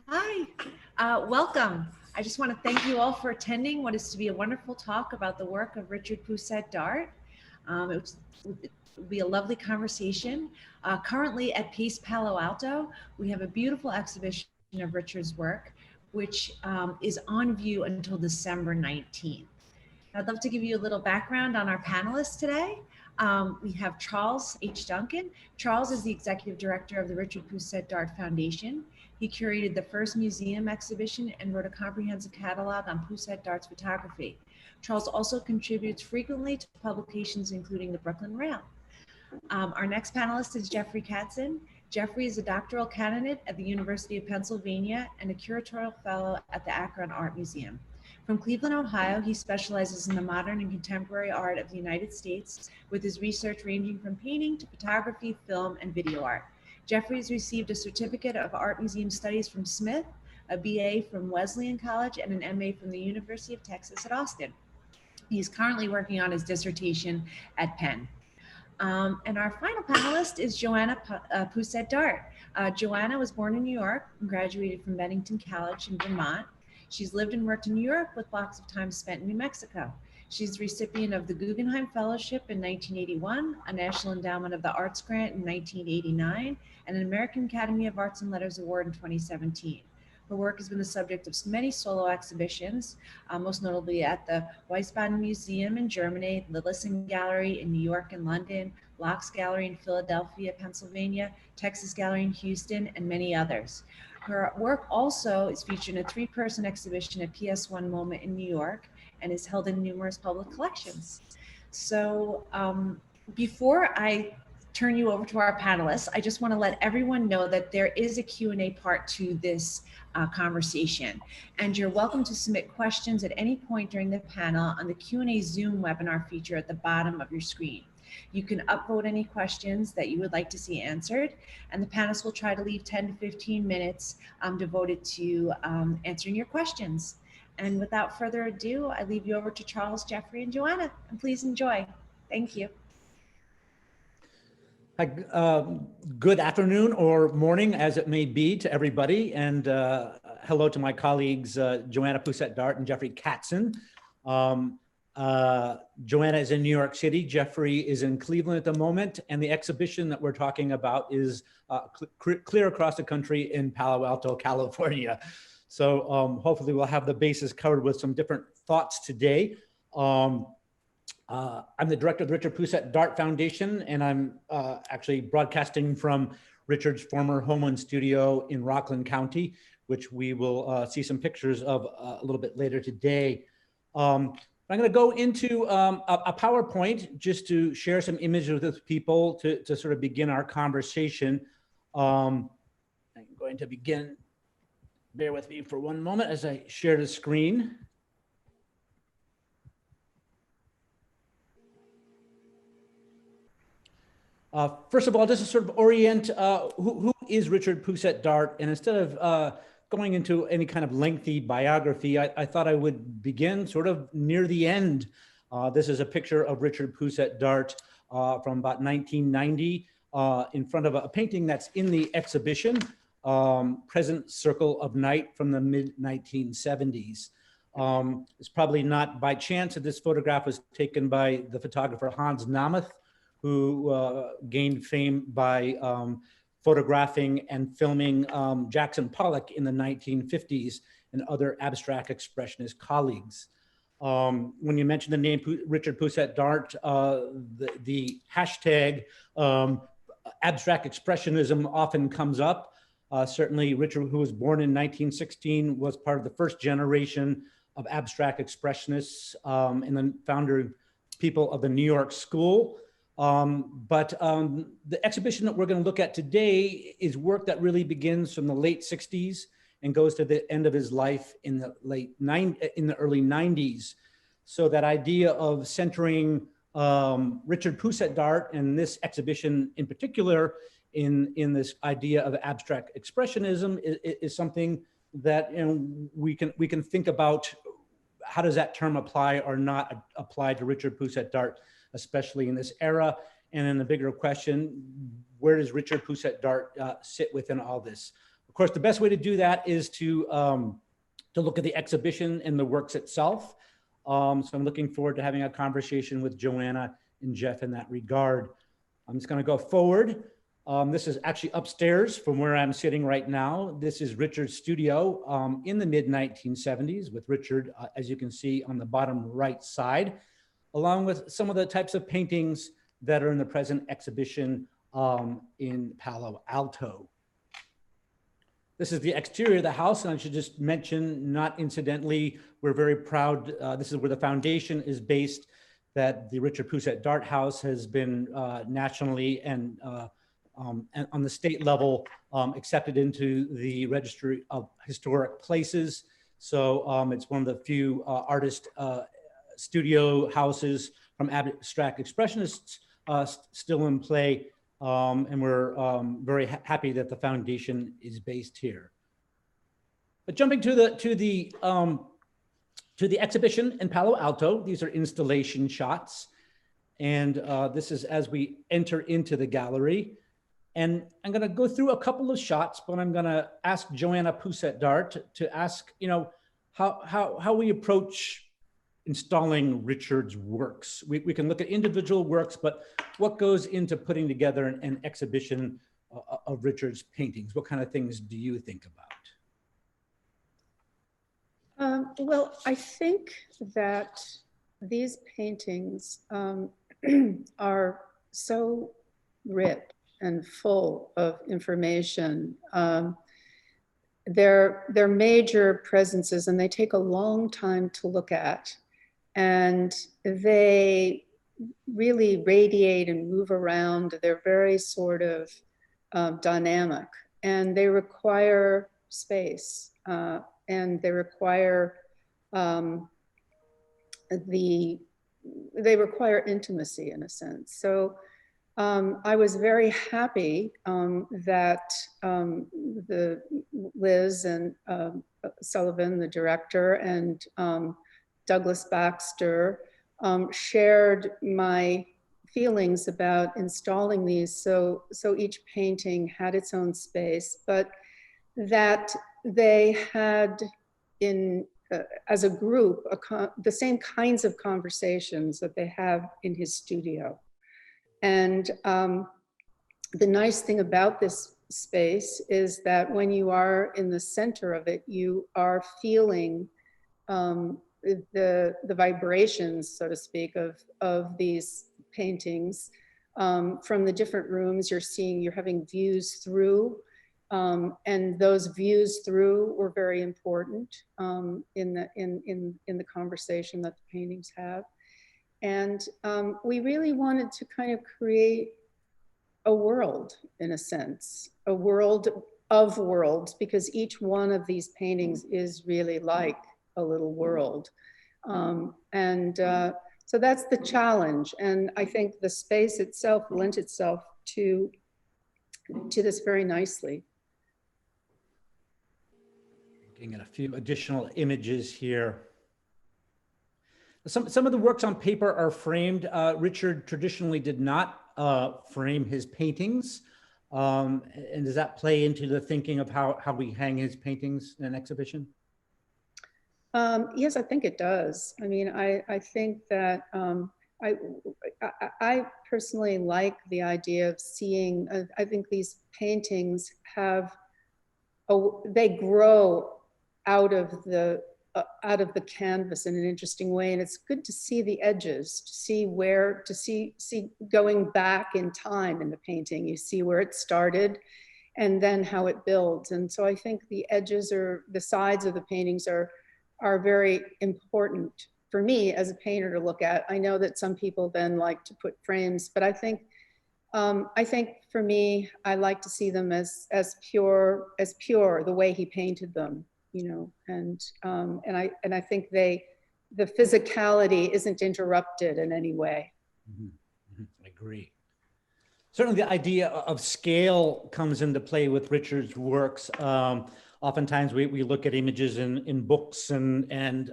Hi, welcome. I just want to thank you all for attending what is to be a wonderful talk about the work of Richard Pousette-Dart. It will be a lovely conversation. Currently at Palo Alto, we have a beautiful exhibition of Richard's work, which is on view until December 19th. I'd love to give you a little background on our panelists today. We have Charles H. Duncan. Charles is the executive director of the Richard Pousette-Dart Foundation. He curated the first museum exhibition and wrote a comprehensive catalog on Pousette-Dart's photography. Charles also contributes frequently to publications including the Brooklyn Rail. Our next panelist is Jeffrey Katzin. Jeffrey is a doctoral candidate at the University of Pennsylvania and a Curatorial Fellow at the Akron Art Museum. From Cleveland, Ohio, he specializes in the modern and contemporary art of the United States, with his research ranging from painting to photography, film, and video art. Jeffrey has received a certificate of art museum studies from Smith, a BA from Wesleyan College, and an MA from the University of Texas at Austin. He's currently working on his dissertation at Penn. And our final panelist is Joanna-Pousette-Dart. Joanna was born in New York and graduated from Bennington College in Vermont. She's lived and worked in New York with blocks of time spent in New Mexico. She's the recipient of the Guggenheim Fellowship in 1981, a National Endowment of the Arts grant in 1989, and an American Academy of Arts and Letters Award in 2017. Her work has been the subject of many solo exhibitions, most notably at the Wiesbaden Museum in Germany, the Listen Gallery in New York and London, Locke's Gallery in Philadelphia, Pennsylvania, Texas Gallery in Houston, and many others. Her work also is featured in a three-person exhibition at PS1 MoMA in New York and is held in numerous public collections. So before I turn you over to our panelists, I just want to let everyone know that there is a Q&A part to this conversation, and you're welcome to submit questions at any point during the panel on the Q&A Zoom webinar feature at the bottom of your screen. You can upvote any questions that you would like to see answered, and the panelists will try to leave 10 to 15 minutes devoted to answering your questions. And without further ado, I leave you over to Charles, Jeffrey, and Joanna, and please enjoy. Thank you. Hi, good afternoon or morning, as it may be, to everybody, and hello to my colleagues Joanna-Pousette-Dart and Jeffrey Katzin. Joanna is in New York City, Jeffrey is in Cleveland at the moment, and the exhibition that we're talking about is clear across the country in Palo Alto, California. So hopefully we'll have the bases covered with some different thoughts today. I'm the director of the Richard Pousette-Dart Foundation, and I'm actually broadcasting from Richard's former home and studio in Rockland County, which we will see some pictures of a little bit later today. I'm going to go into a PowerPoint just to share some images with people to sort of begin our conversation. I'm going to begin. Bear with me for one moment as I share the screen. First of all, just to sort of orient, who is Richard Pousette-Dart? And instead of going into any kind of lengthy biography, I thought I would begin sort of near the end. This is a picture of Richard Pousette-Dart from about 1990 in front of a painting that's in the exhibition, Present Circle of Night from the mid-1970s. It's probably not by chance that this photograph was taken by the photographer Hans Namath, who gained fame by photographing and filming Jackson Pollock in the 1950s and other abstract expressionist colleagues. When you mention the name Richard Pousette-Dart, the hashtag abstract expressionism often comes up. Certainly Richard, who was born in 1916, was part of the first generation of abstract expressionists and then founder people of the New York School. But the exhibition that we're going to look at today is work that really begins from the late 60s and goes to the end of his life in the early 90s. So that idea of centering Richard Pousette-Dart and this exhibition in particular in this idea of abstract expressionism is something that we can think about. How does that term apply or not apply to Richard Pousette-Dart, especially in this era? And then the bigger question, where does Richard Pousette-Dart sit within all this? Of course, the best way to do that is to look at the exhibition and the works itself. So I'm looking forward to having a conversation with Joanna and Jeff in that regard. I'm just going to go forward. This is actually upstairs from where I'm sitting right now. This is Richard's studio in the mid-1970s with Richard, as you can see on the bottom right side, along with some of the types of paintings that are in the present exhibition in Palo Alto. This is the exterior of the house, and I should just mention, not incidentally, we're very proud, this is where the foundation is based, that the Richard Pousette-Dart House has been nationally and on the state level accepted into the Registry of Historic Places. So it's one of the few artist studio houses from abstract expressionists still in play. And we're very happy that the foundation is based here. But jumping to the exhibition in Palo Alto, these are installation shots. And this is as we enter into the gallery. And I'm going to go through a couple of shots, but I'm going to ask Joanna-Pousette-Dart to ask, you know, how we approach installing Richard's works. We can look at individual works, but what goes into putting together an exhibition of Richard's paintings? What kind of things do you think about? Well, I think that these paintings are so rich and full of information. They're major presences, and they take a long time to look at. And they really radiate and move around. They're very sort of dynamic, and they require space, and they require they require intimacy in a sense. So I was very happy that Liz and Sullivan, the director, and Douglas Baxter shared my feelings about installing these. So each painting had its own space, but that they had as a group, the same kinds of conversations that they have in his studio. And the nice thing about this space is that when you are in the center of it, you are feeling the vibrations, so to speak, of these paintings. From the different rooms you're having views through, and those views through were very important in the conversation that the paintings have. And we really wanted to kind of create a world, in a sense, a world of worlds, because each one of these paintings is really like a little world. So that's the challenge. And I think the space itself lent itself to this very nicely. Looking at a few additional images here. Some of the works on paper are framed. Richard traditionally did not frame his paintings. And does that play into the thinking of how we hang his paintings in an exhibition? Yes, I think it does. I mean, I think that I personally like the idea of seeing, I think these paintings they grow out of the canvas in an interesting way. And it's good to see the edges, to see going back in time in the painting. You see where it started and then how it builds. And so I think the edges or the sides of the paintings are very important for me as a painter to look at. I know that some people then like to put frames, but I think for me, I like to see them as pure the way he painted them, you know, and I think the physicality isn't interrupted in any way. Mm-hmm. Mm-hmm. I agree. Certainly the idea of scale comes into play with Richard's works. Oftentimes we look at images in books and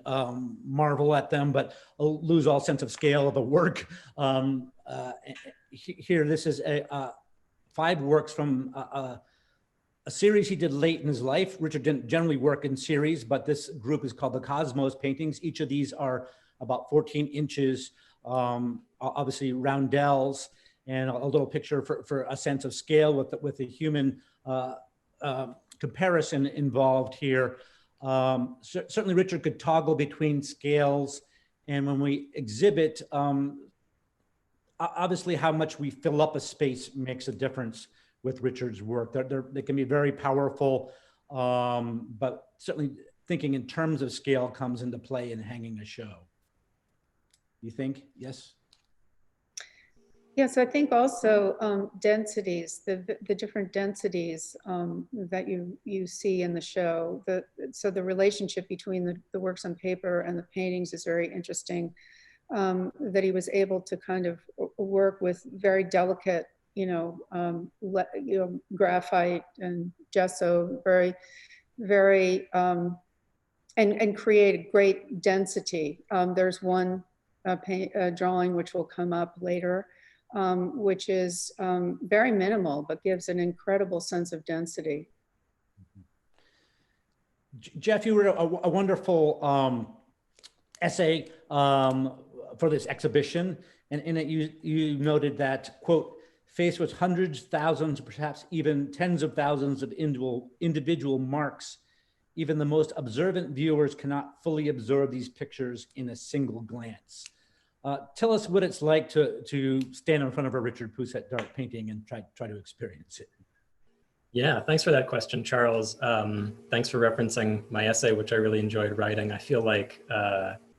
marvel at them, but lose all sense of scale of the work. Here, this is 5 works from a series he did late in his life. Richard didn't generally work in series, but this group is called the Cosmos paintings. Each of these are about 14 inches, obviously roundels, and a little picture for a sense of scale with the human comparison involved here. Certainly Richard could toggle between scales, and when we exhibit, obviously how much we fill up a space makes a difference with Richard's work. They can be very powerful, but certainly thinking in terms of scale comes into play in hanging a show. You think? Yes? Yes, I think also densities, the different densities that you see in the show. So the relationship between the works on paper and the paintings is very interesting. That he was able to kind of work with very delicate, graphite and gesso, very, and create a great density. There's one drawing which will come up later, which is very minimal, but gives an incredible sense of density. Jeff, you wrote a wonderful essay for this exhibition, and in it you noted that, quote, faced with hundreds, thousands, perhaps even tens of thousands of individual marks, even the most observant viewers cannot fully absorb these pictures in a single glance. Tell us what it's like to stand in front of a Richard Pousette-Dart painting and try to experience it. Yeah, thanks for that question, Charles. Thanks for referencing my essay, which I really enjoyed writing. I feel like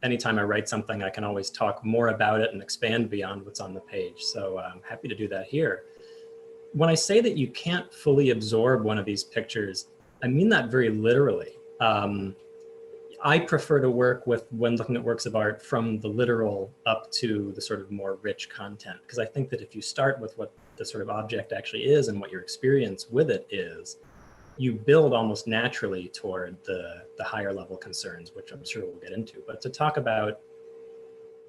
anytime I write something, I can always talk more about it and expand beyond what's on the page. So I'm happy to do that here. When I say that you can't fully absorb one of these pictures, I mean that very literally. I prefer to work with, when looking at works of art, from the literal up to the sort of more rich content. Because I think that if you start with what the sort of object actually is and what your experience with it is, you build almost naturally toward the higher level concerns, which I'm sure we'll get into. But to talk about,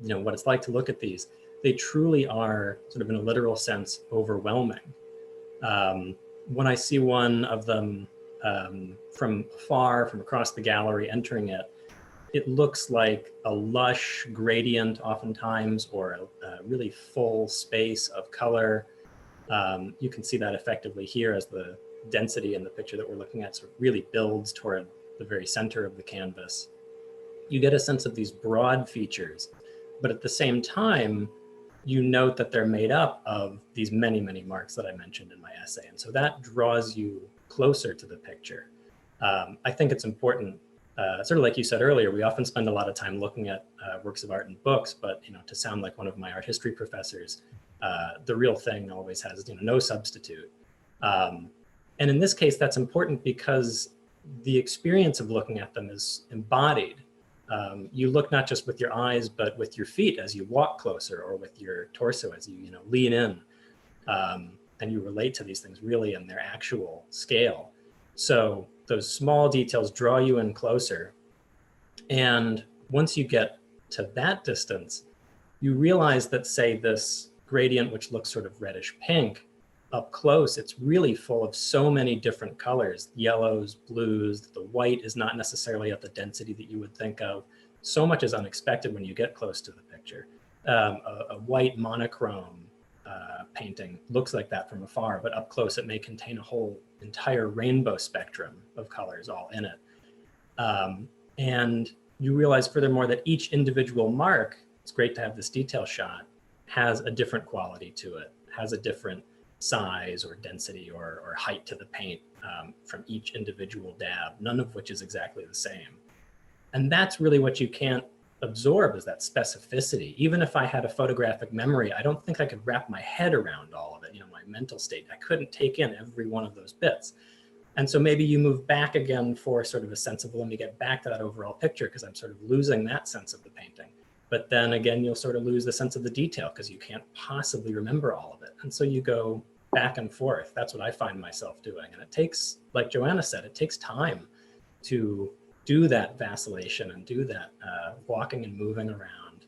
what it's like to look at these, they truly are, sort of in a literal sense, overwhelming. When I see one of them from afar, from across the gallery, entering it, it looks like a lush gradient oftentimes, or a really full space of color. You can see that effectively here as the density in the picture that we're looking at sort of really builds toward the very center of the canvas. You get a sense of these broad features, but at the same time, you note that they're made up of these many, many marks that I mentioned in my essay. And so that draws you closer to the picture. I think it's important, sort of like you said earlier, we often spend a lot of time looking at works of art in books, but to sound like one of my art history professors, the real thing always has no substitute. And in this case, that's important because the experience of looking at them is embodied. You look not just with your eyes, but with your feet as you walk closer, or with your torso as you lean in, and you relate to these things really in their actual scale. So those small details draw you in closer. And once you get to that distance, you realize that, say, this gradient, which looks sort of reddish pink, up close, it's really full of so many different colors, yellows, blues. The white is not necessarily at the density that you would think of. So much is unexpected when you get close to the picture. A white monochrome painting looks like that from afar, but up close it may contain a whole entire rainbow spectrum of colors all in it. And you realize furthermore that each individual mark, it's great to have this detail shot, has a different quality to it, has a different size or density or height to the paint from each individual dab, none of which is exactly the same. And that's really what you can't absorb, is that specificity. Even if I had a photographic memory, I don't think I could wrap my head around all of it, my mental state. I couldn't take in every one of those bits. And so maybe you move back again for sort of a sense of, well, let me get back to that overall picture because I'm sort of losing that sense of the painting. But then again, you'll sort of lose the sense of the detail because you can't possibly remember all of it. And so you go back and forth. That's what I find myself doing. And it takes, like Joanna said, it takes time to do that vacillation and do that walking and moving around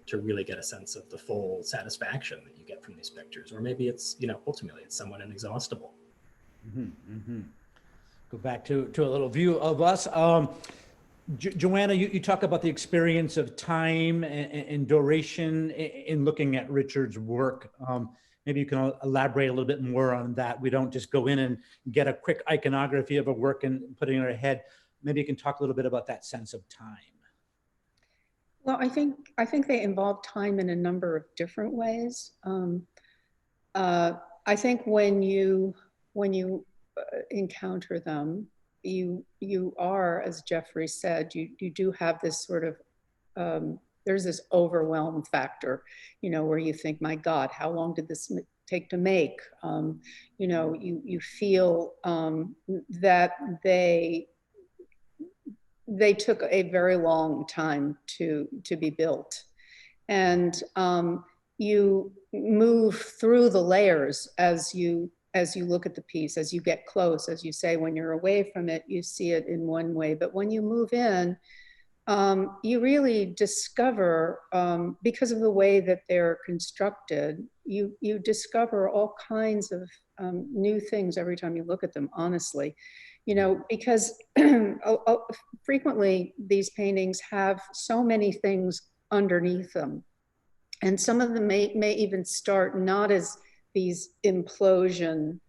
to really get a sense of the full satisfaction that you get from these pictures. Or maybe it's, ultimately it's somewhat inexhaustible. Go back to a little view of us. Joanna, you talk about the experience of time and duration in looking at Richard's work. Maybe you can elaborate a little bit more on that. We don't just go in and get a quick iconography of a work and put it in our head. Maybe you can talk a little bit about that sense of time. Well, I think they involve time in a number of different ways. I think when you encounter them, you are, as Jeffrey said, you do have this sort of there's this overwhelm factor, you know, where you think, my God, how long did this take to make? You know, you feel that they took a very long time to be built, and you move through the layers as you look at the piece, as you get close. As you say, when you're away from it, you see it in one way, but when you move in, you really discover, because of the way that they're constructed, you discover all kinds of new things every time you look at them, honestly. You know, because frequently these paintings have so many things underneath them. And some of them may even start not as these implosions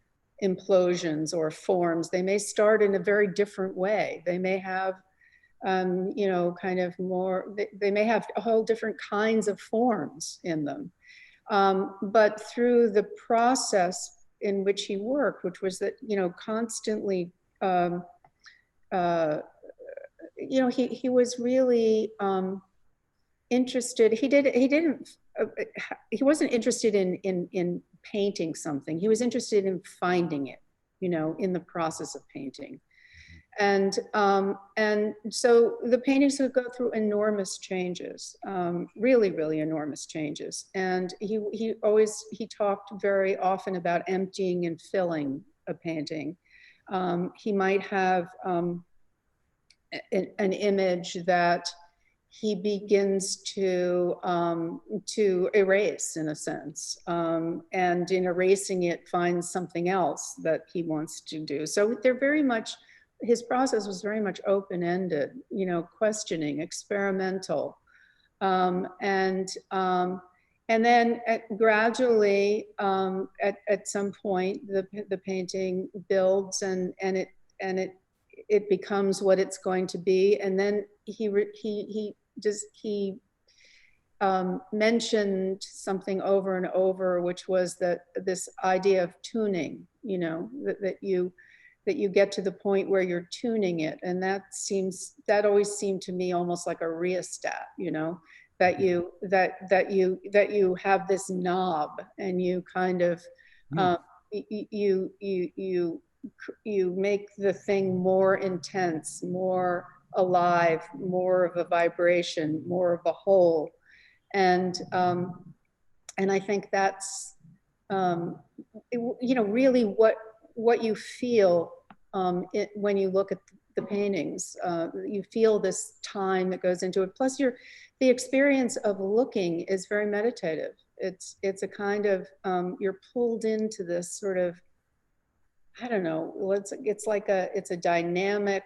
or forms. They may start in a very different way. They may have, you know, kind of more, they may have a whole different kinds of forms in them. But through the process in which he worked, which was that, you know, constantly, you know, he was really interested. He wasn't interested in painting something. He was interested in finding it, you know, in the process of painting. And so the paintings would go through enormous changes, really, really enormous changes. And he talked very often about emptying and filling a painting. He might have an image that he begins to erase, in a sense, and in erasing it finds something else that he wants to do. So they're very much, his process was very much open-ended, you know, questioning, experimental, and then gradually, at some point, the painting builds and it becomes what it's going to be. And then he mentioned something over and over, which was that this idea of tuning, you know, that you get to the point where you're tuning it. And that always seemed to me almost like a rheostat, you know, that you have this knob and you kind of, you make the thing more intense, more alive, more of a vibration, more of a whole. And I think that's, you know, really what you feel when you look at the paintings. You feel this time that goes into it. Plus the experience of looking is very meditative. It's a kind of, you're pulled into this sort of, I don't know, it's a dynamic,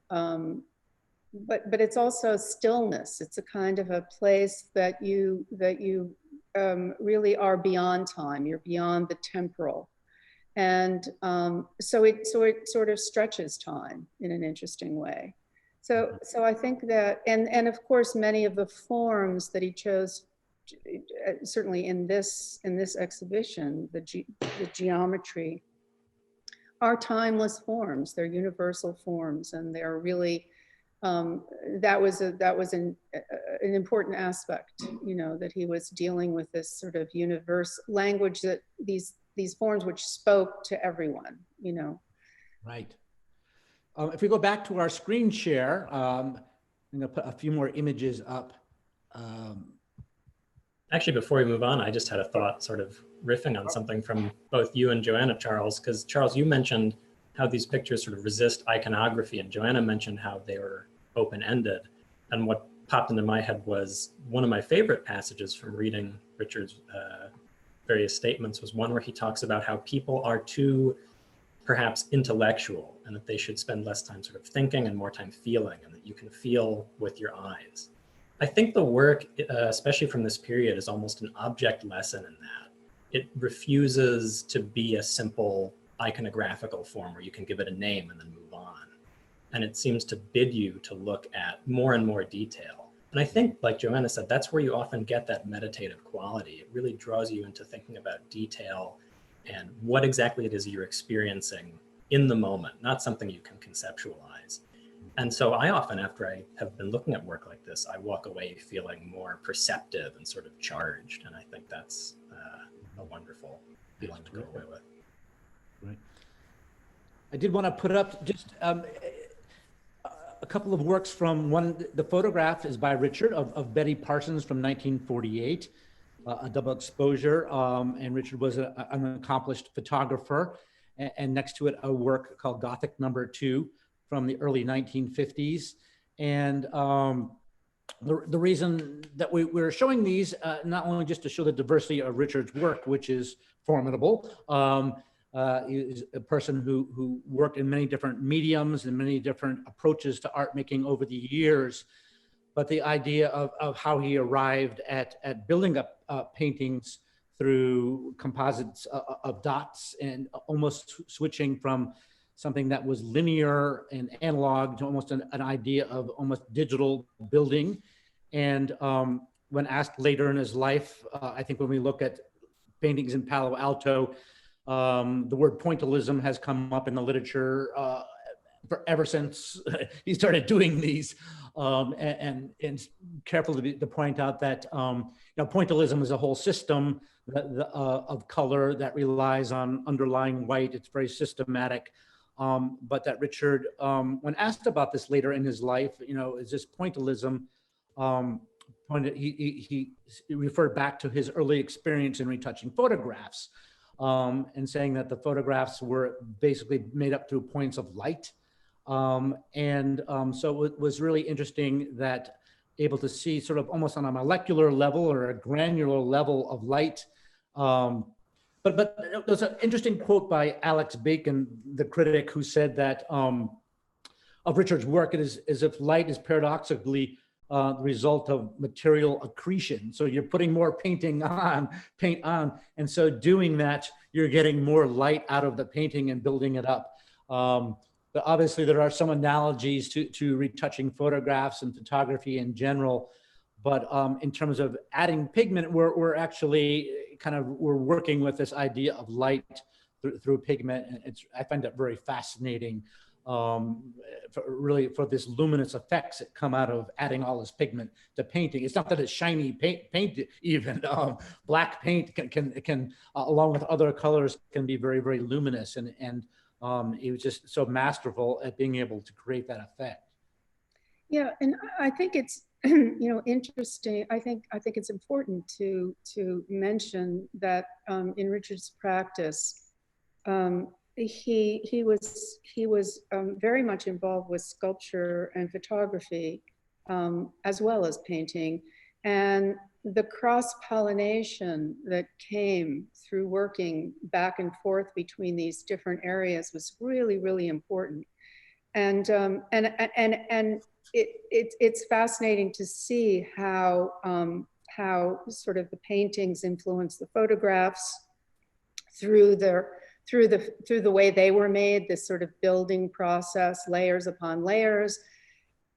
but it's also stillness. It's a kind of a place that you really are beyond time. You're beyond the temporal. And so it sort of stretches time in an interesting way. So I think that, and of course, many of the forms that he chose, certainly in this exhibition, the geometry, are timeless forms. They're universal forms, and they're really, that was an important aspect, you know, that he was dealing with this sort of universe language, that these forms which spoke to everyone, you know. Right. If we go back to our screen share, I'm going to put a few more images up. Actually, before we move on, I just had a thought sort of riffing on something from both you and Joanna, Charles, because Charles, you mentioned how these pictures sort of resist iconography, and Joanna mentioned how they were open-ended. And what popped into my head was one of my favorite passages from reading Richard's various statements was one where he talks about how people are too perhaps intellectual, and that they should spend less time sort of thinking and more time feeling, and that you can feel with your eyes. I think the work, especially from this period, is almost an object lesson in that. It refuses to be a simple iconographical form where you can give it a name and then move on. And it seems to bid you to look at more and more detail. And I think, like Joanna said, that's where you often get that meditative quality. It really draws you into thinking about detail and what exactly it is you're experiencing in the moment, not something you can conceptualize. And so I often, after I have been looking at work like this, I walk away feeling more perceptive and sort of charged. And I think that's a wonderful feeling to go away with. Right. I did want to put up just a couple of works from one. The photograph is by Richard of Betty Parsons from 1948, a double exposure. And Richard was an accomplished photographer. And next to it, a work called Gothic No. 2 from the early 1950s. And the reason that we're showing these, not only just to show the diversity of Richard's work, which is formidable, is a person who worked in many different mediums and many different approaches to art making over the years, but the idea of how he arrived at building up paintings through composites of dots and almost switching from something that was linear and analog to almost an idea of almost digital building. And when asked later in his life, I think when we look at paintings in Palo Alto, the word pointillism has come up in the literature ever since he started doing these. And careful to point out that pointillism is a whole system of color that relies on underlying white. It's very systematic. But that Richard, when asked about this later in his life, is this pointillism, he referred back to his early experience in retouching photographs, and saying that the photographs were basically made up through points of light. So it was really interesting that able to see sort of almost on a molecular level or a granular level of light. But there's an interesting quote by Alex Bacon, the critic, who said that of Richard's work, it is as if light is paradoxically the result of material accretion. So you're putting more paint on, and so doing that, you're getting more light out of the painting and building it up. But obviously there are some analogies to retouching photographs and photography in general. But in terms of adding pigment, we're actually we're working with this idea of light through pigment. And I find that very fascinating, for this luminous effects that come out of adding all this pigment to painting. It's not that it's shiny paint even. Black paint can along with other colors, can be very, very luminous. And he was just so masterful at being able to create that effect. Yeah, and I think it's interesting. I think it's important to mention that in Richard's practice, he was very much involved with sculpture and photography, as well as painting, and the cross-pollination that came through working back and forth between these different areas was really, really important. And it's fascinating to see how sort of the paintings influence the photographs through the way they were made, this sort of building process, layers upon layers.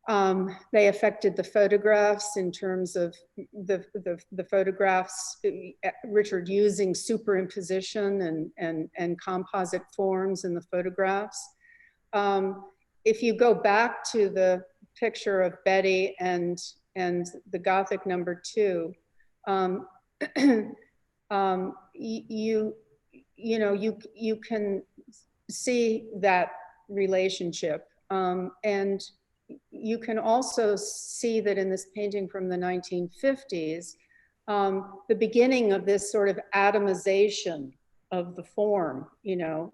They affected the photographs in terms of the photographs, Richard using superimposition and composite forms in the photographs. If you go back to the picture of Betty and the Gothic No. 2, you can see that relationship, and you can also see that in this painting from the 1950s, the beginning of this sort of atomization of the form,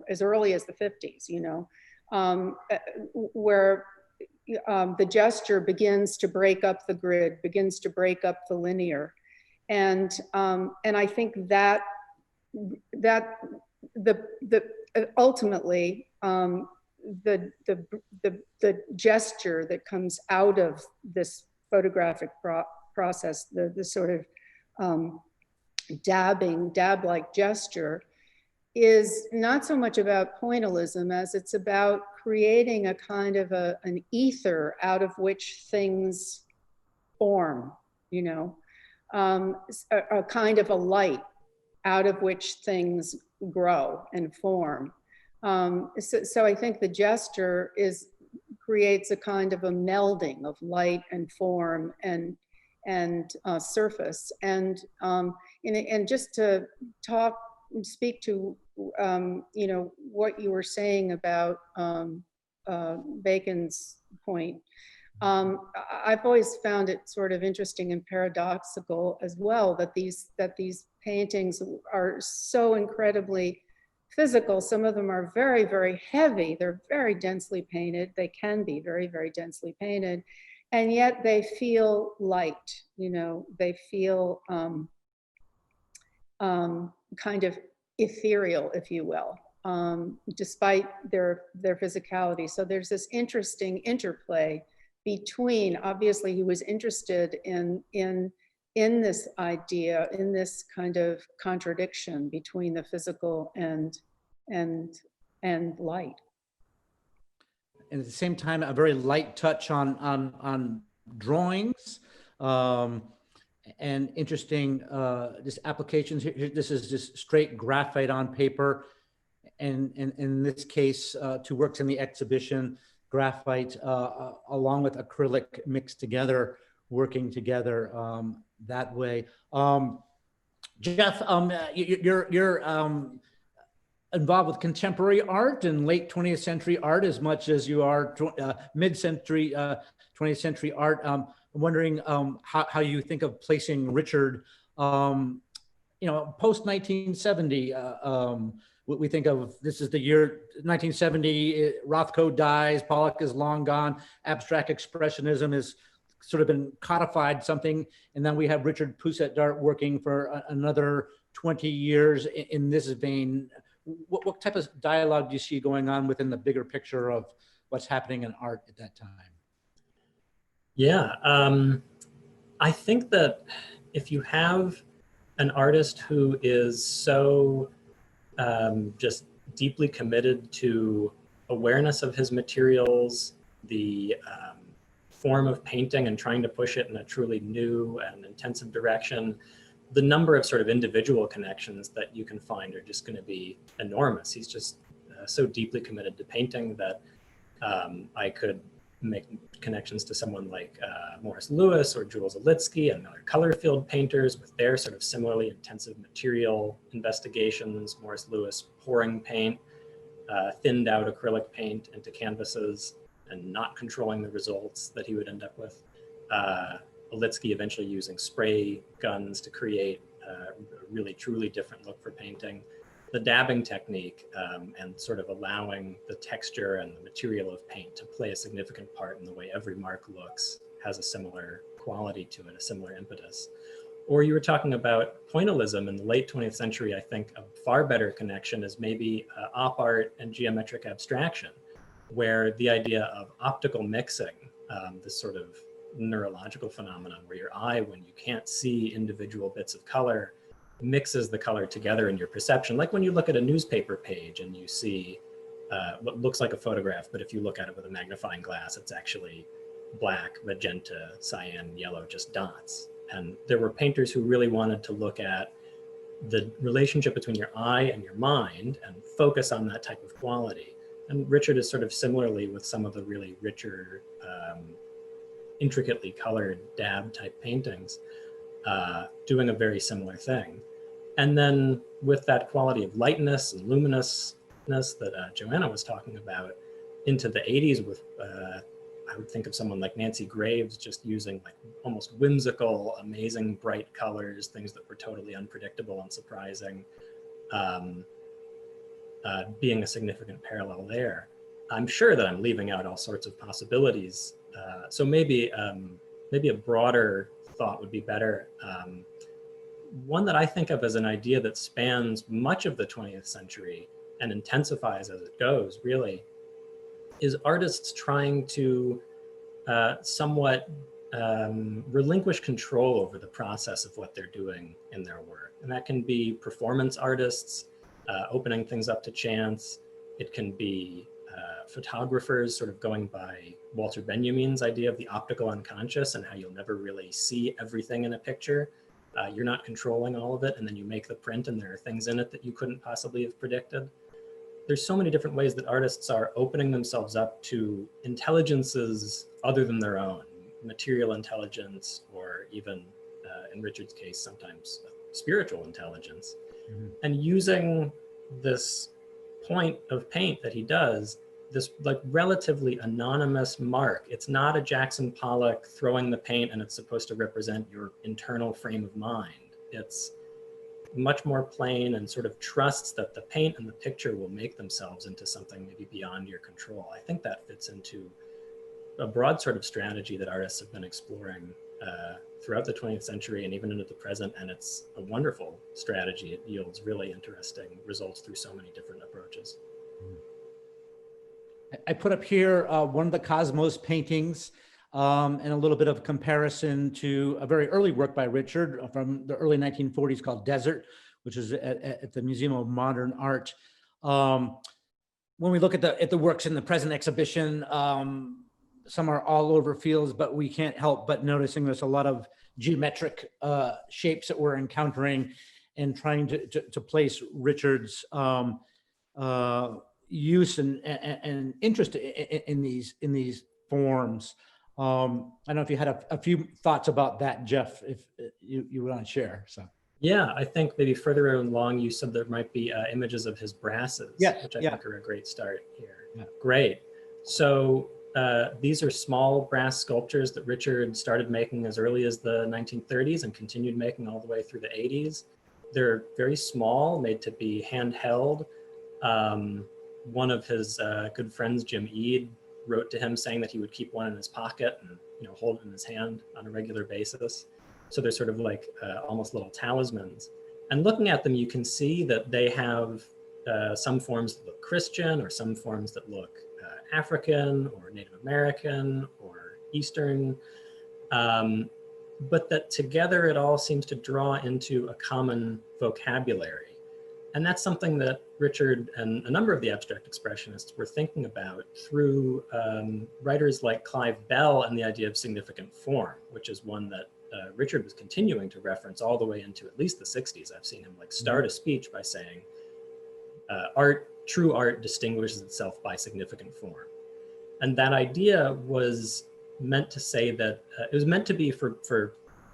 as early as the 50s, where the gesture begins to break up the grid, begins to break up the linear. And I think that ultimately, the gesture that comes out of this photographic process, the sort of dab-like gesture, is not so much about pointillism as it's about creating a kind of an ether out of which things form, you know, a kind of a light out of which things grow and form. So I think the gesture creates a kind of a melding of light and form and surface. And just to speak to you know, what you were saying about Bacon's point. I've always found it sort of interesting and paradoxical as well that these paintings are so incredibly physical. Some of them are very, very heavy. They're very densely painted. They can be very, very densely painted. And yet they feel light, you know, they feel kind of ethereal, if you will, despite their physicality. So there's this interesting interplay between, obviously he was interested in this idea, in this kind of contradiction between the physical and light. And at the same time, a very light touch on drawings, and interesting just applications. Here, this is just straight graphite on paper, and in this case, two works in the exhibition, graphite along with acrylic mixed together, working together that way. Jeff, you're involved with contemporary art and late 20th century art as much as you are mid-century 20th century art. I'm wondering how you think of placing Richard, you know, post 1970. We think of, this is the year 1970, Rothko dies, Pollock is long gone, abstract expressionism has sort of been codified something, and then we have Richard Pousette-Dart working for another 20 years in this vein. What type of dialogue do you see going on within the bigger picture of what's happening in art at that time? Yeah, I think that if you have an artist who is so just deeply committed to awareness of his materials, the form of painting and trying to push it in a truly new and intensive direction, the number of sort of individual connections that you can find are just going to be enormous. He's just so deeply committed to painting that I could make connections to someone like Morris Louis or Jules Olitsky and other color field painters with their sort of similarly intensive material investigations. Morris Louis pouring paint, thinned out acrylic paint into canvases and not controlling the results that he would end up with. Olitsky eventually using spray guns to create a really truly different look for painting. The dabbing technique and sort of allowing the texture and the material of paint to play a significant part in the way every mark looks has a similar quality to it, a similar impetus. Or you were talking about pointillism in the late 20th century. I think a far better connection is maybe op art and geometric abstraction, where the idea of optical mixing, this sort of neurological phenomenon where your eye, when you can't see individual bits of color, mixes the color together in your perception. Like when you look at a newspaper page and you see what looks like a photograph, but if you look at it with a magnifying glass, it's actually black, magenta, cyan, yellow, just dots. And there were painters who really wanted to look at the relationship between your eye and your mind and focus on that type of quality. And Richard is sort of similarly with some of the really richer, intricately colored dab type paintings, doing a very similar thing. And then with that quality of lightness and luminousness that Joanna was talking about, into the 80s with, I would think of someone like Nancy Graves just using like almost whimsical, amazing bright colors, things that were totally unpredictable and surprising, being a significant parallel there. I'm sure that I'm leaving out all sorts of possibilities. So maybe a broader thought would be better. one that I think of as an idea that spans much of the 20th century and intensifies as it goes, really, is artists trying to somewhat relinquish control over the process of what they're doing in their work. And that can be performance artists opening things up to chance. It can be photographers sort of going by Walter Benjamin's idea of the optical unconscious and how you'll never really see everything in a picture. You're not controlling all of it, and then you make the print and there are things in it that you couldn't possibly have predicted. There's so many different ways that artists are opening themselves up to intelligences other than their own, material intelligence, or even in Richard's case, sometimes spiritual intelligence. Mm-hmm. And using this point of paint that he does, this like relatively anonymous mark. It's not a Jackson Pollock throwing the paint and it's supposed to represent your internal frame of mind. It's much more plain and sort of trusts that the paint and the picture will make themselves into something maybe beyond your control. I think that fits into a broad sort of strategy that artists have been exploring throughout the 20th century and even into the present. And it's a wonderful strategy. It yields really interesting results through so many different approaches. I put up here one of the Cosmos paintings and a little bit of comparison to a very early work by Richard from the early 1940s called Desert, which is at the Museum of Modern Art. When we look at the works in the present exhibition, some are all over fields, but we can't help but noticing there's a lot of geometric shapes that we're encountering and trying to place Richard's use and interest in these forms. I don't know if you had a few thoughts about that, Jeff, if you want to share. So. Yeah, I think maybe further along, you said there might be images of his brasses, which I think are a great start here. Yeah. Great. So these are small brass sculptures that Richard started making as early as the 1930s and continued making all the way through the 80s. They're very small, made to be handheld. One of his good friends, Jim Eade, wrote to him saying that he would keep one in his pocket and hold it in his hand on a regular basis. So they're sort of like almost little talismans. And looking at them, you can see that they have some forms that look Christian or some forms that look African or Native American or Eastern, but that together it all seems to draw into a common vocabulary. And that's something that Richard and a number of the abstract expressionists were thinking about through writers like Clive Bell and the idea of significant form, which is one that Richard was continuing to reference all the way into at least the 60s. I've seen him like start a speech by saying, true art distinguishes itself by significant form. And that idea was meant to say that, it was meant to be for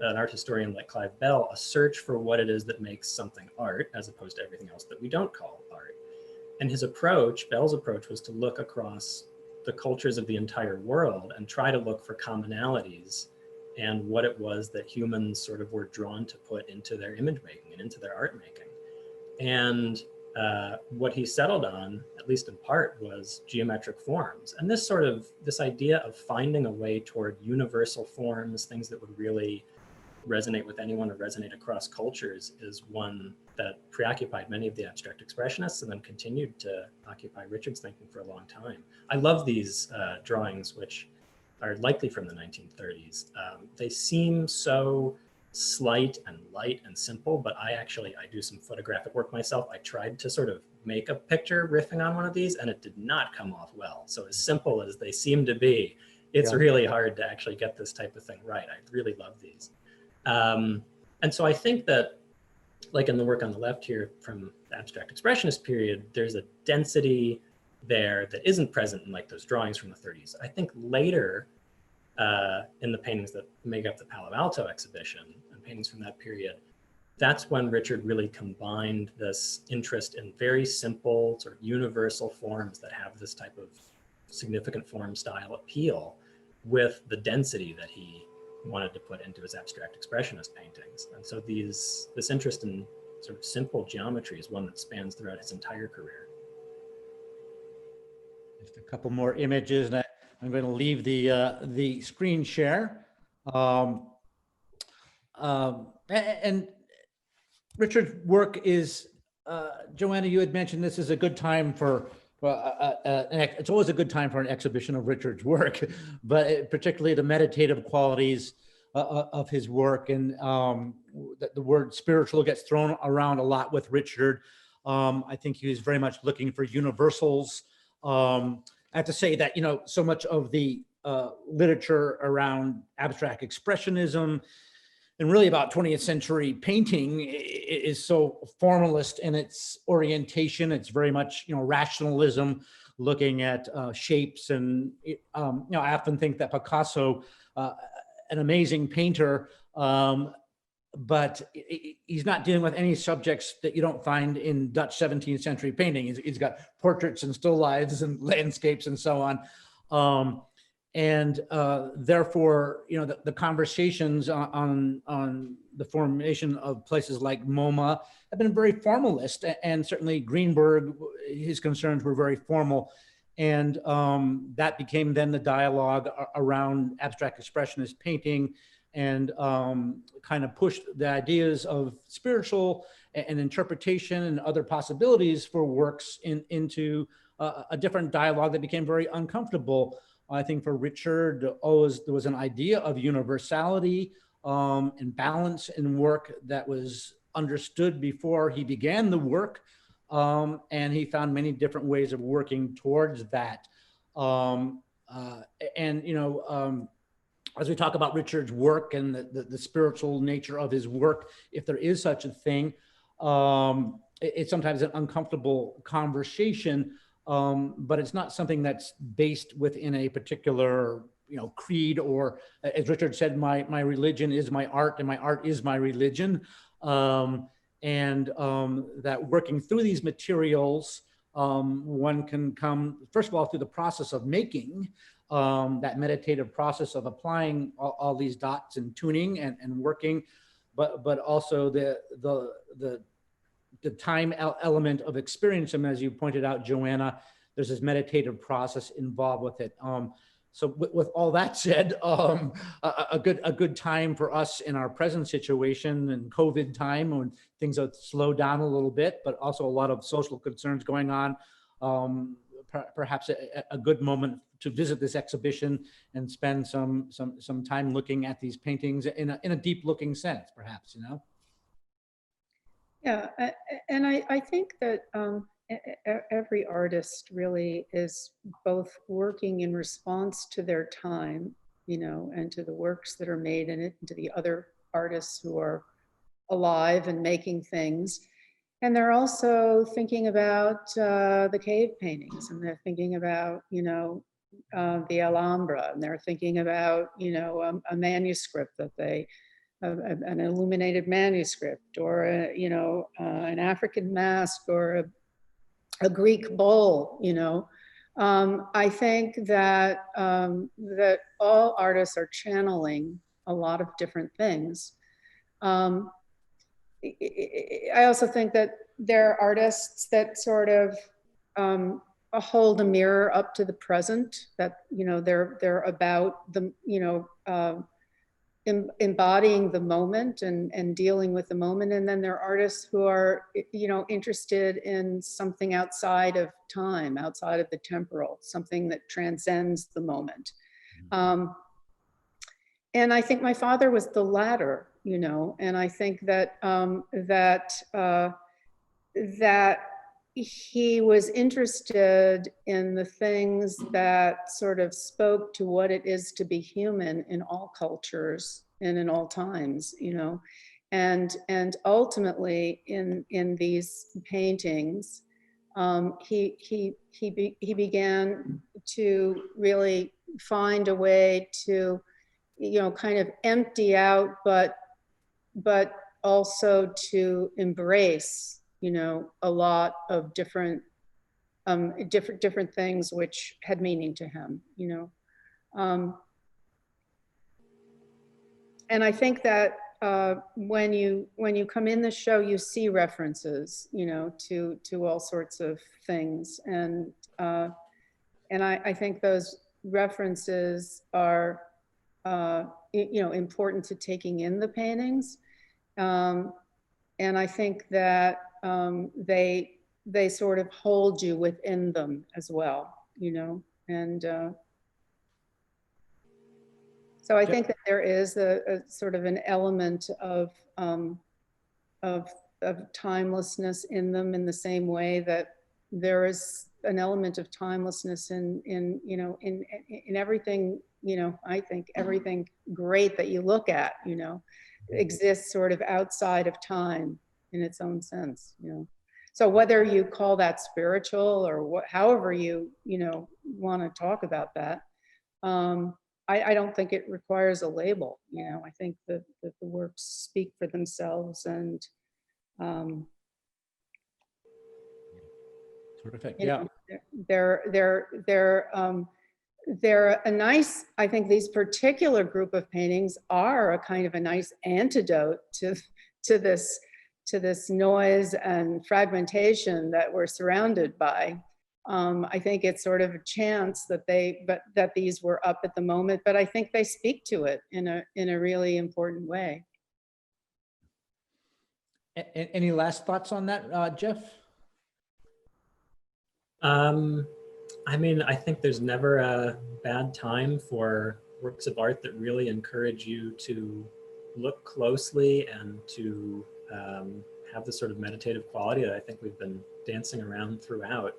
an art historian like Clive Bell, a search for what it is that makes something art, as opposed to everything else that we don't call art. And his approach, Bell's approach, was to look across the cultures of the entire world and try to look for commonalities and what it was that humans sort of were drawn to put into their image making and into their art making. And what he settled on, at least in part, was geometric forms. And this idea of finding a way toward universal forms, things that would really resonate with anyone or resonate across cultures, is one that preoccupied many of the abstract expressionists and then continued to occupy Richard's thinking for a long time. I love these drawings, which are likely from the 1930s. They seem so slight and light and simple, but I do some photographic work myself. I tried to sort of make a picture riffing on one of these and it did not come off well. So as simple as they seem to be, it's really hard to actually get this type of thing right. I really love these. And so I think that, like in the work on the left here from the abstract expressionist period, there's a density there that isn't present in like those drawings from the 30s. I think later in the paintings that make up the Palo Alto exhibition and paintings from that period, that's when Richard really combined this interest in very simple sort of universal forms that have this type of significant form style appeal with the density that he wanted to put into his abstract expressionist paintings. And so this interest in sort of simple geometry is one that spans throughout his entire career. Just a couple more images, and I'm going to leave the screen share. And Richard's work is, Joanna, you had mentioned this is a good time for, it's always a good time for an exhibition of Richard's work, but particularly the meditative qualities of his work. And the word spiritual gets thrown around a lot with Richard. I think he was very much looking for universals. I have to say that, so much of the literature around abstract expressionism and really about 20th century painting is so formalist in its orientation. It's very much, rationalism, looking at shapes. And, I often think that Picasso, an amazing painter, but he's not dealing with any subjects that you don't find in Dutch 17th century painting. He's got portraits and still lifes and landscapes and so on. And therefore, the conversations on the formation of places like MoMA have been very formalist, and certainly Greenberg, his concerns were very formal. And that became then the dialogue around abstract expressionist painting, and kind of pushed the ideas of spiritual and interpretation and other possibilities for works into a different dialogue that became very uncomfortable. I think for Richard, always there was an idea of universality and balance in work that was understood before he began the work. And he found many different ways of working towards that. As we talk about Richard's work and the spiritual nature of his work, if there is such a thing, it's sometimes an uncomfortable conversation. But it's not something that's based within a particular, creed, or as Richard said, my religion is my art and my art is my religion. That working through these materials, one can come, first of all, through the process of making, that meditative process of applying all these dots and tuning and working, but also the time element of experience. And as you pointed out, Joanna, there's this meditative process involved with it. So with all that said, a good time for us in our present situation and COVID time, when things have slowed down a little bit, but also a lot of social concerns going on. Perhaps a good moment to visit this exhibition and spend some time looking at these paintings in a deep looking sense, perhaps, Yeah, and I think that every artist really is both working in response to their time, and to the works that are made in it, and to the other artists who are alive and making things. And they're also thinking about the cave paintings, and they're thinking about, the Alhambra, and they're thinking about, a manuscript that they, an illuminated manuscript, or an African mask, or a Greek bowl. I think that that all artists are channeling a lot of different things. I also think that there are artists that sort of hold a mirror up to the present, that they're about the embodying the moment and dealing with the moment. And then there are artists who are interested in something outside of time, outside of the temporal, something that transcends the moment. And I think my father was the latter, and I think that that he was interested in the things that sort of spoke to what it is to be human in all cultures and in all times, and ultimately in these paintings, he began to really find a way to kind of empty out, but also to embrace a lot of different things which had meaning to him, and I think that when you come in the show, you see references to all sorts of things, and I think those references are important to taking in the paintings. And I think that they sort of hold you within them as well, you know, and so I think that there is a sort of an element of timelessness in them, in the same way that there is an element of timelessness in you know, in everything, you know. I think everything great that you look at, you know, exists sort of outside of time in its own sense, you know. So whether you call that spiritual or however you know, want to talk about that, I don't think it requires a label, you know. I think that the works speak for themselves, and Terrific. you Yeah. know, they're a nice, I think these particular group of paintings are a kind of a nice antidote to this noise and fragmentation that we're surrounded by. I think it's sort of a chance that that these were up at the moment, but I think they speak to it in a really important way. Any last thoughts on that, Jeff? I mean, I think there's never a bad time for works of art that really encourage you to look closely and to have this sort of meditative quality that I think we've been dancing around throughout.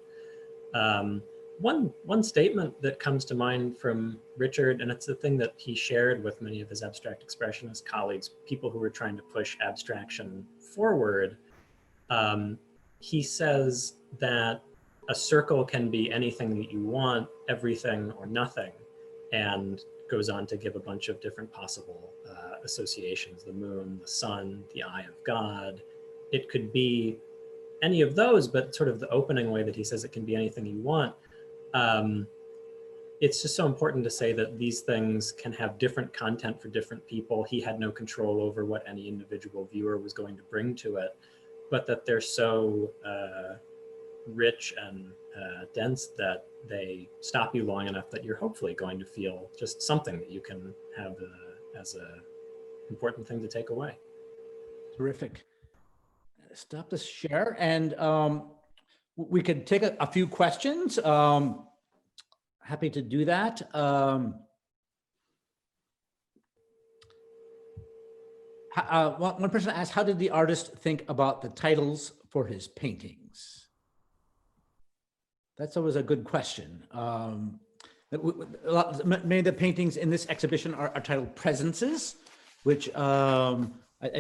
One statement that comes to mind from Richard, and it's the thing that he shared with many of his abstract expressionist colleagues, people who were trying to push abstraction forward. He says that a circle can be anything that you want, everything or nothing, and goes on to give a bunch of different possible associations: the moon, the sun, the eye of God. It could be any of those, but sort of the opening way that he says it can be anything you want. It's just so important to say that these things can have different content for different people. He had no control over what any individual viewer was going to bring to it, but that they're so rich and dense that they stop you long enough that you're hopefully going to feel just something that you can have as a important thing to take away. Terrific. Stop the share, and we could take a few questions. Happy to do that. One person asked, how did the artist think about the titles for his paintings? That's always a good question. Many of the paintings in this exhibition are titled Presences, which I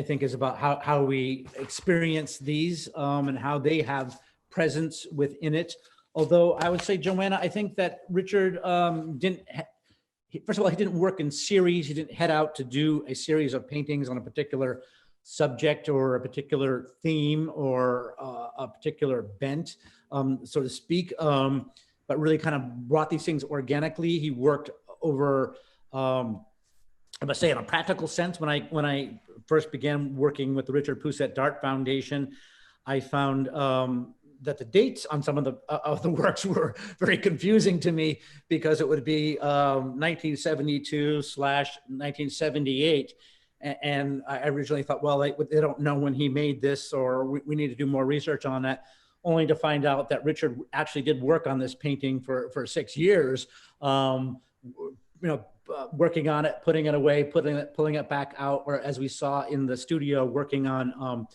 think is about how we experience these and how they have presence within it. Although I would say, Joanna, I think that Richard first of all, he didn't work in series. He didn't head out to do a series of paintings on a particular subject or a particular theme or a particular bent, so to speak, but really kind of brought these things organically. He worked over, I must say, in a practical sense. When I first began working with the Richard Pousette-Dart Foundation, I found that the dates on some of the works were very confusing to me, because it would be 1972/1978. And I originally thought, well, they don't know when he made this, or we need to do more research on that, only to find out that Richard actually did work on this painting for 6 years, working on it, putting it away, pulling it back out, or as we saw in the studio, working on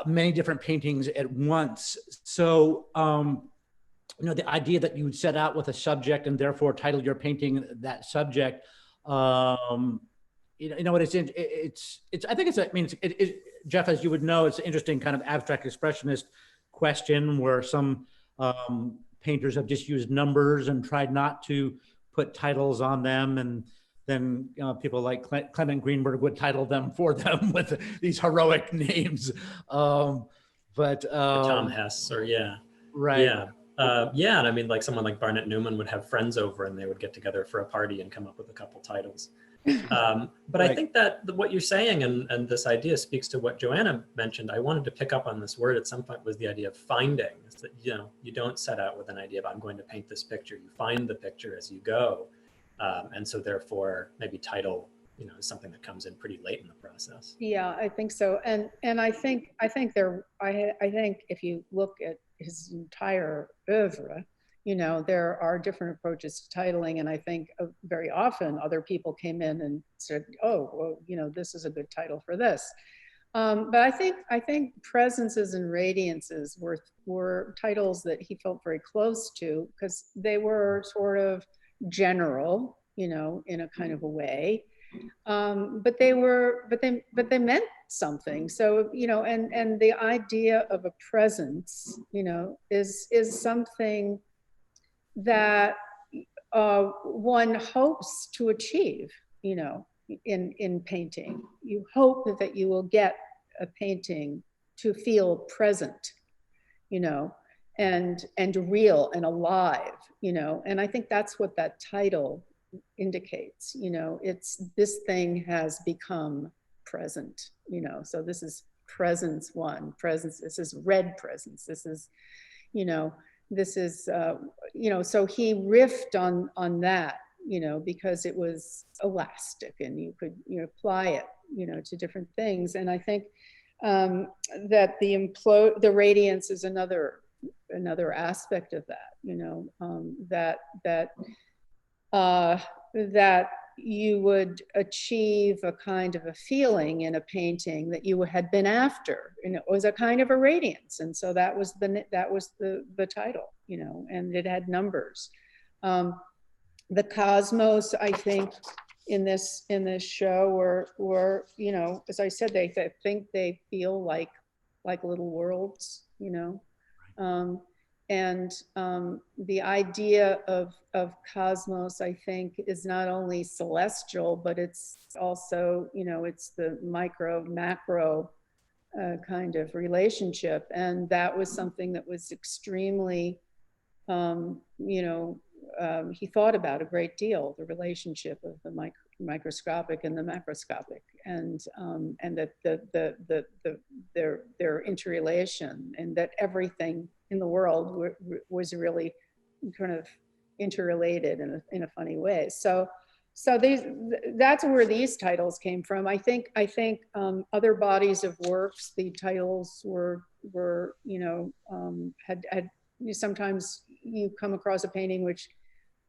many different paintings at once. So, the idea that you would set out with a subject and therefore title your painting that subject, Jeff, as you would know, it's an interesting kind of abstract expressionist question, where some painters have just used numbers and tried not to put titles on them, and then people like Clement Greenberg would title them for them with these heroic names. Tom Hess, or right. Yeah. And I mean, like someone like Barnett Newman would have friends over and they would get together for a party and come up with a couple titles. But right. I think that what you're saying and this idea speaks to what Joanna mentioned. I wanted to pick up on this word at some point, was the idea of finding. It's that, you don't set out with an idea of, I'm going to paint this picture. You find the picture as you go. And so therefore maybe title is something that comes in pretty late in the process. Yeah, I think so. And I think if you look at his entire oeuvre, there are different approaches to titling. And I think very often other people came in and said, oh, well, this is a good title for this. But I think Presences and Radiances were titles that he felt very close to, because they were sort of general, in a kind of a way. But they meant something. So, and the idea of a presence, is something that one hopes to achieve, in painting. You hope that you will get a painting to feel present, and real and alive, and I think that's what that title indicates. It's, this thing has become present, so this is presence one, presence, this is red presence, this is, this is, so he riffed on that, because it was elastic and you could, apply it, to different things. And I think that the radiance is another aspect of that, that you would achieve a kind of a feeling in a painting that you had been after, and it was a kind of a radiance. And so that was the title, and it had numbers. The cosmos, I think, in this show were, as I said, they think they feel like little worlds, and the idea of cosmos, I think, is not only celestial, but it's also, it's the micro macro kind of relationship. And that was something that was extremely, he thought about a great deal, the relationship of the microscopic and the macroscopic, and that their interrelation, and that everything in the world was really kind of interrelated in a funny way. So that's where these titles came from. I think other bodies of works, the titles were had sometimes you come across a painting which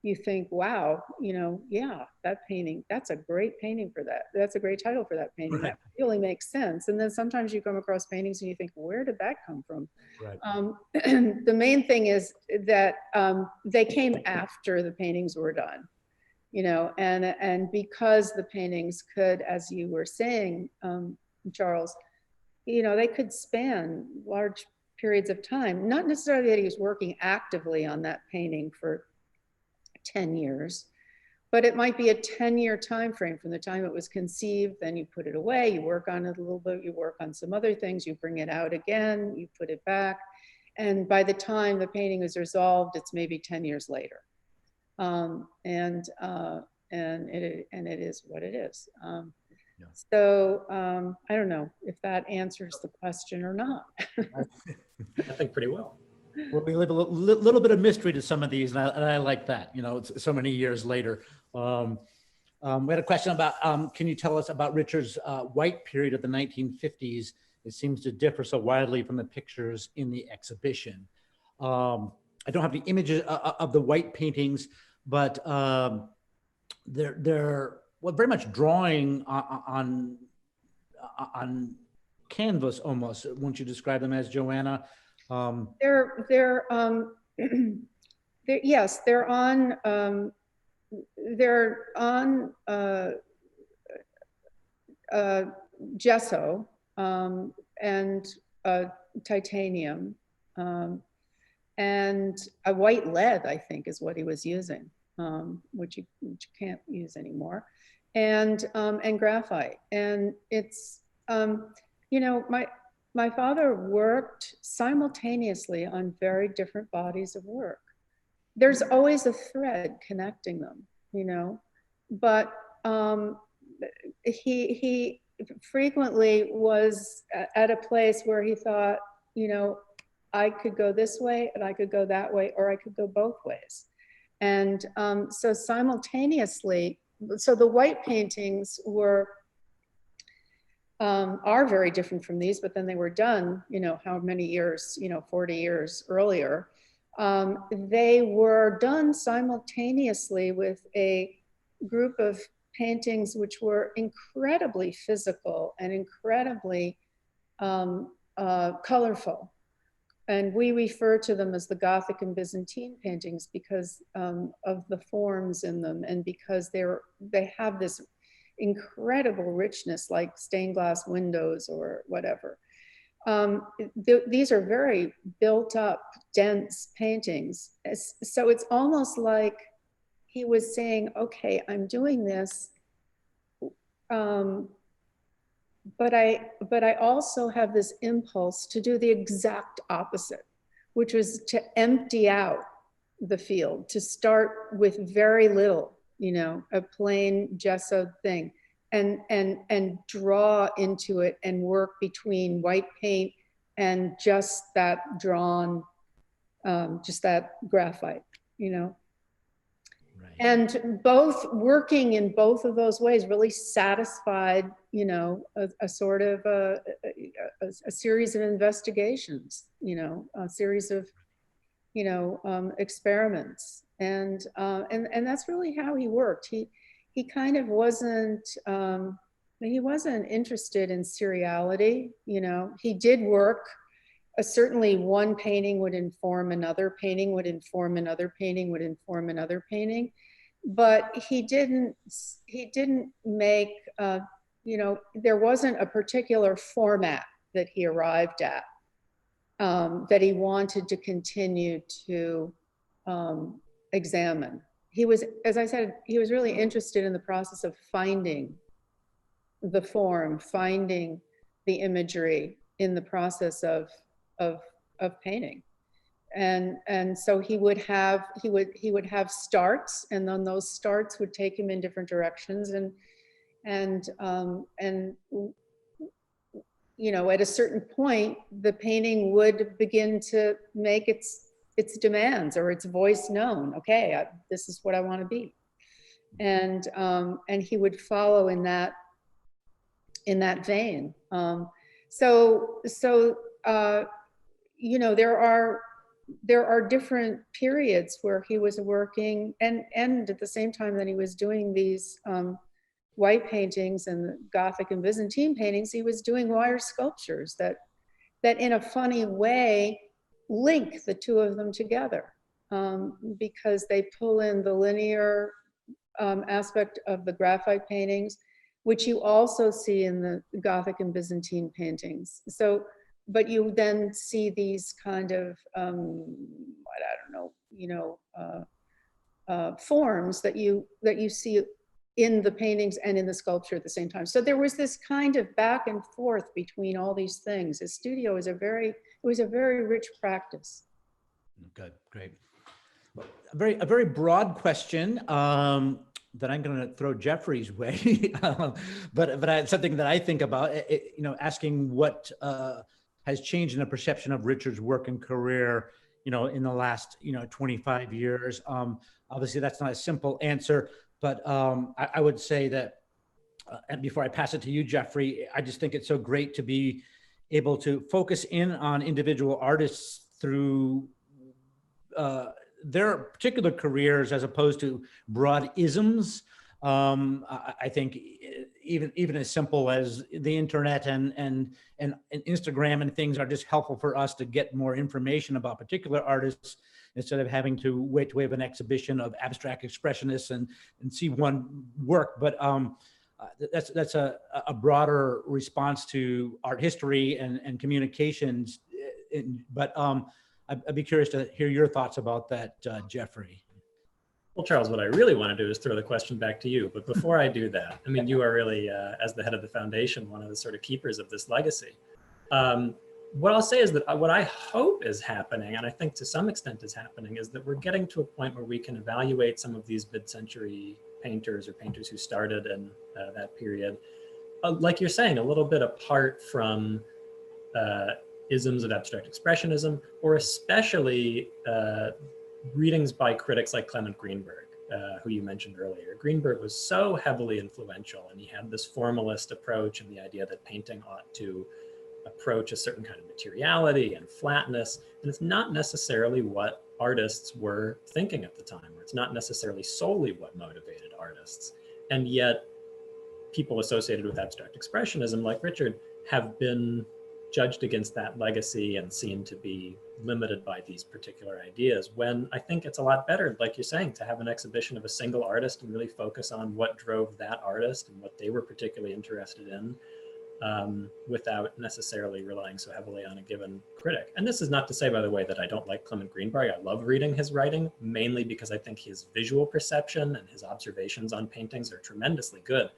you think, wow, yeah, that painting, that's a great painting for that. That's a great title for that painting. Right. That really makes sense. And then sometimes you come across paintings and you think, where did that come from? Right. The main thing is that they came after the paintings were done, and because the paintings could, as you were saying, Charles, they could span large periods of time. Not necessarily that he was working actively on that painting for 10 years, but it might be a 10-year time frame from the time it was conceived, then you put it away, you work on it a little bit, you work on some other things, you bring it out again, you put it back, and by the time the painting is resolved, it's maybe 10 years later. And it is what it is. Yeah. So I don't know if that answers the question or not. I think pretty well. Well, we leave a little bit of mystery to some of these, and I like that, it's so many years later. We had a question about, can you tell us about Richard's white period of the 1950s? It seems to differ so widely from the pictures in the exhibition. I don't have the images of the white paintings, but they're very much drawing on canvas almost. Won't you describe them as, Joanna? Yes, they're on gesso and titanium, and a white lead, I think, is what he was using, which you can't use anymore, and graphite. And it's my father worked simultaneousy on very different bodies of work. There's always a thread connecting them, but he frequently was at a place where he thought, I could go this way and I could go that way, or I could go both ways. And so simultaneously, so the white paintings are very different from these, but then they were done, how many years, 40 years earlier. They were done simultaneously with a group of paintings which were incredibly physical and incredibly colorful. And we refer to them as the Gothic and Byzantine paintings because of the forms in them, and because they have this incredible richness, like stained glass windows or whatever. These are very built up, dense paintings. So it's almost like he was saying, okay, I'm doing this, but I also have this impulse to do the exact opposite, which was to empty out the field, to start with very little, a plain gessoed thing, and draw into it and work between white paint and just that drawn, just that graphite, Right. And both working in both of those ways really satisfied, a sort of a series of investigations, a series of, experiments, and that's really how he worked. He kind of wasn't interested in seriality. He did work. Certainly one painting would inform another painting, would inform another painting, would inform another painting. But he didn't make, there wasn't a particular format that he arrived at that he wanted to continue to examine. He was, as I said, he was really interested in the process of finding the form, finding the imagery in the process of painting. And so he would have starts, and then those starts would take him in different directions, and at a certain point the painting would begin to make its demands or its voice known. Okay, this is what I want to be, and he would follow in that vein. There are different periods where he was working, and at the same time that he was doing these white paintings and the Gothic and Byzantine paintings, he was doing wire sculptures that in a funny way link the two of them together, because they pull in the linear aspect of the graphite paintings, which you also see in the Gothic and Byzantine paintings. So, but you then see these kind of, forms that you see in the paintings and in the sculpture at the same time. So there was this kind of back and forth between all these things. His studio is it was a very rich practice. Good, great. Well, a very broad question that I'm going to throw Jeffrey's way, but something that I think about, asking what has changed in the perception of Richard's work and career, in the last, 25 years. Obviously, that's not a simple answer, but I would say that, and before I pass it to you, Jeffrey, I just think it's so great to be able to focus in on individual artists through their particular careers as opposed to broad isms. I think even as simple as the internet and Instagram and things are just helpful for us to get more information about particular artists instead of having to wait to have an exhibition of abstract expressionists and see one work. But that's a broader response to art history and communications. But I'd be curious to hear your thoughts about that, Jeffrey. Well, Charles, what I really want to do is throw the question back to you. But before I do that, I mean, you are really, as the head of the foundation, one of the sort of keepers of this legacy. What I'll say is that what I hope is happening, and I think to some extent is happening, is that we're getting to a point where we can evaluate some of these mid-century painters or painters who started in that period, like you're saying, a little bit apart from isms of abstract expressionism, or especially readings by critics like Clement Greenberg. who you mentioned earlier. Greenberg was so heavily influential, and he had this formalist approach and the idea that painting ought to approach a certain kind of materiality and flatness. And it's not necessarily what artists were thinking at the time, or it's not necessarily solely what motivated artists. And yet people associated with abstract expressionism, like Richard, have been judged against that legacy and seen to be limited by these particular ideas, when I think it's a lot better, like you're saying, to have an exhibition of a single artist and really focus on what drove that artist and what they were particularly interested in, without necessarily relying so heavily on a given critic. And this is not to say, by the way, that I don't like Clement Greenberg. I love reading his writing, mainly because I think his visual perception and his observations on paintings are tremendously good,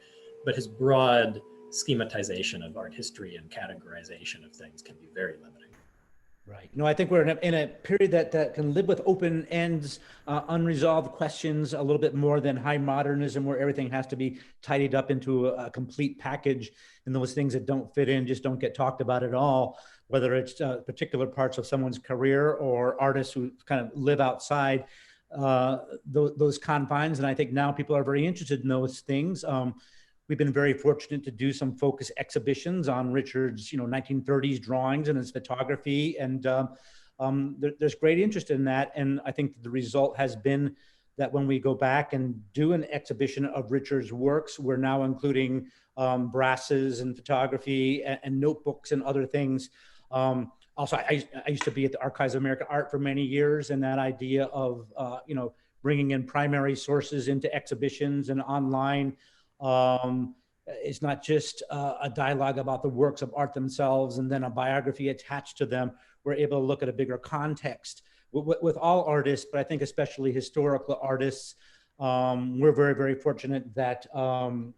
but his broad schematization of art history and categorization of things can be very limiting. Right. No, I think we're in a period that can live with open ends, unresolved questions a little bit more than high modernism, where everything has to be tidied up into a complete package, and those things that don't fit in just don't get talked about at all, whether it's particular parts of someone's career or artists who kind of live outside those confines. And I think now people are very interested in those things. We've been very fortunate to do some focus exhibitions on Richard's, 1930s drawings and his photography, and there's great interest in that. And I think the result has been that when we go back and do an exhibition of Richard's works, we're now including brasses and photography and notebooks and other things. Also, I used to be at the Archives of American Art for many years, and that idea of bringing in primary sources into exhibitions and online. It's not just a dialogue about the works of art themselves and then a biography attached to them. We're able to look at a bigger context with all artists, but I think especially historical artists. We're very, very fortunate that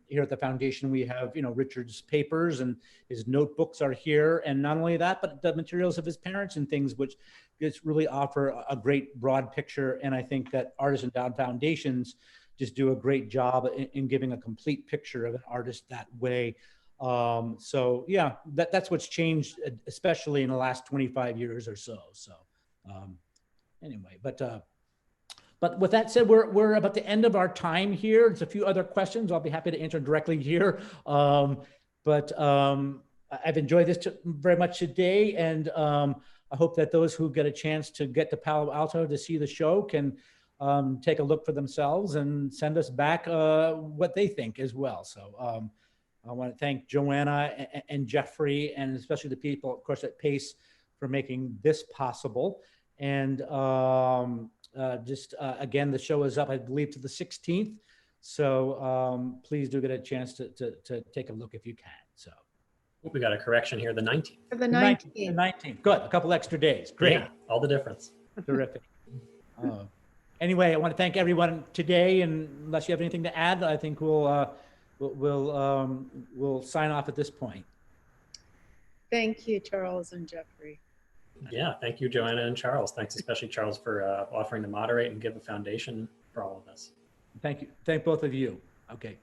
here at the foundation we have, Richard's papers and his notebooks are here, and not only that, but the materials of his parents and things, which just really offer a great broad picture. And I think that artist endowed foundations just do a great job in giving a complete picture of an artist that way. So yeah, that's what's changed, especially in the last 25 years or so. So anyway, but with that said, we're about the end of our time here. There's a few other questions I'll be happy to answer directly here. But I've enjoyed this very much today, and I hope that those who get a chance to get to Palo Alto to see the show can take a look for themselves and send us back what they think as well. So I want to thank Joanna and Jeffrey, and especially the people, of course, at PACE for making this possible. And again, the show is up, I believe, to the 16th. So please do get a chance to take a look if you can. So we got a correction here, the 19th. For the 19th. The 19th. Good. A couple extra days. Great. Yeah, all the difference. Terrific. Anyway, I want to thank everyone today, and unless you have anything to add, I think we'll sign off at this point. Thank you, Charles and Jeffrey. Yeah, thank you, Joanna and Charles. Thanks especially, Charles, for offering to moderate and give a foundation for all of this. Thank you. Thank both of you. Okay.